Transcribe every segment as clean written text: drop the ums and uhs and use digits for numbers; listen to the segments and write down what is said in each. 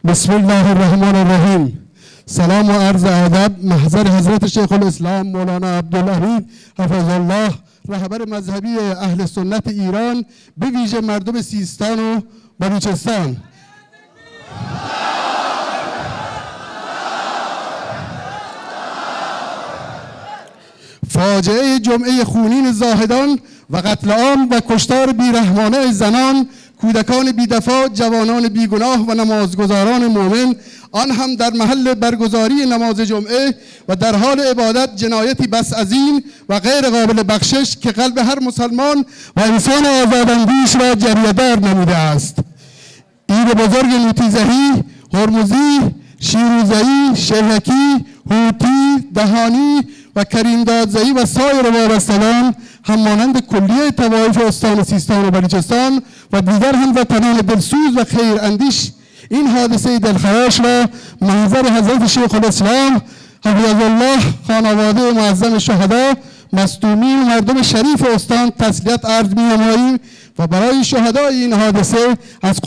بسم الله الرحمن الرحیم. سلام و عرض ادب محضر حضرت شیخ الاسلام مولانا عبدالحمید حفظ الله، رهبر مذهبی اهل سنت ایران، به ویژه مردم سیستان و بلوچستان. فاجعه جمعه خونین زاهدان و قتل عام و کشتار بیرحمانه زنان، کودکان بی‌دفاع، جوانان بیگناه و نمازگزاران مؤمن، آن هم در محل برگزاری نماز جمعه و در حال عبادت، جنایتی بس عظیم و غیر قابل بخشش که قلب هر مسلمان و انسان آزاداندیش را جریه‌دار نموده است. عید بزرگ نوتیزهی، هرمزی، شیروزهی، شیحکی، هوتی، دهانی و کریمدادزئی و سایر وابستگان همانند کلیه طوایف استان سیستان و بلوچستان و دیگر هموطنان دلسوز و خیراندیش این حادثه دلخراش را محضر حضرت شیخ الاسلام حفظ الله، خانواده معظم شهدا، مصدومین و مردم شریف استان تسلیت عرض می‌نماییم و برای شهدای این حادثه از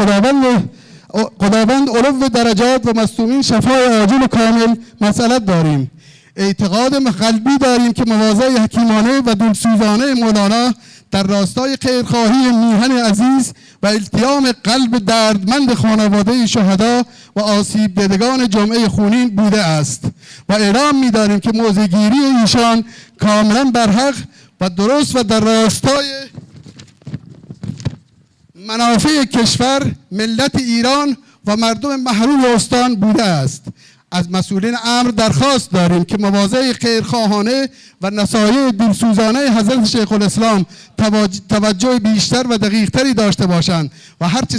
خداوند علو درجات و مصدومین شفای عاجل و کامل مسئلت داریم. اعتقاد قلبی داریم که مواضع حکیمانه و دلسوزانه مولانا در راستای خیرخواهی میهن عزیز و التیام قلب دردمند خانواده شهدا و آسیب دیدگان جمعه خونین بوده است و اعلام می‌داریم که موضع‌گیری ایشان کاملا برحق و درست و در راستای منافع کشور، ملت ایران و مردم محروم استان بوده است. از مسئولین امر درخواست داریم که مواضع خیرخواهانه و نصایح دلسوزانه حضرت شیخ الاسلام توجه بیشتر و دقیقتری داشته باشند و هرچه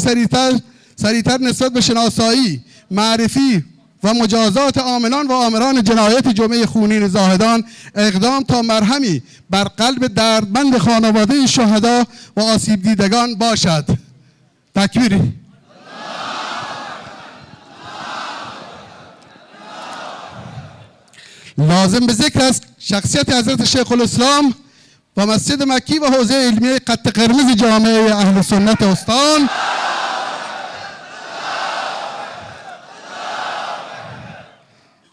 سریعتر نسبت به شناسایی، معرفی و مجازات عاملان و آمران جنایت جمعه خونین زاهدان اقدام تا مرهمی بر قلب دردمند خانواده شهدا و آسیب دیدگان باشد. تکبیر. لازم به ذکر است شخصیت حضرت شیخ الاسلام و مسجد مکی و حوزه علمیه خط قرمز جامعه اهل سنت استان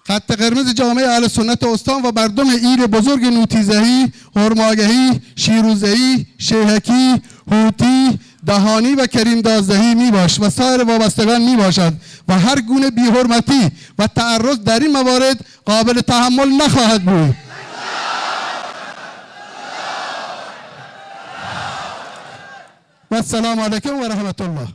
خط قرمز جامعه اهل سنت استان و مردم عید بزرگ نوتیزهی، هرماگهی، شیروزهی، شیحکی، هوتی، دهانی و کریمدادزئی میباشد و سایر وابستگان میباشد و هر گونه بی‌حرمتی و تعرض در این موارد قابل تحمل نخواهد بود. و السلام علیکم و رحمت الله.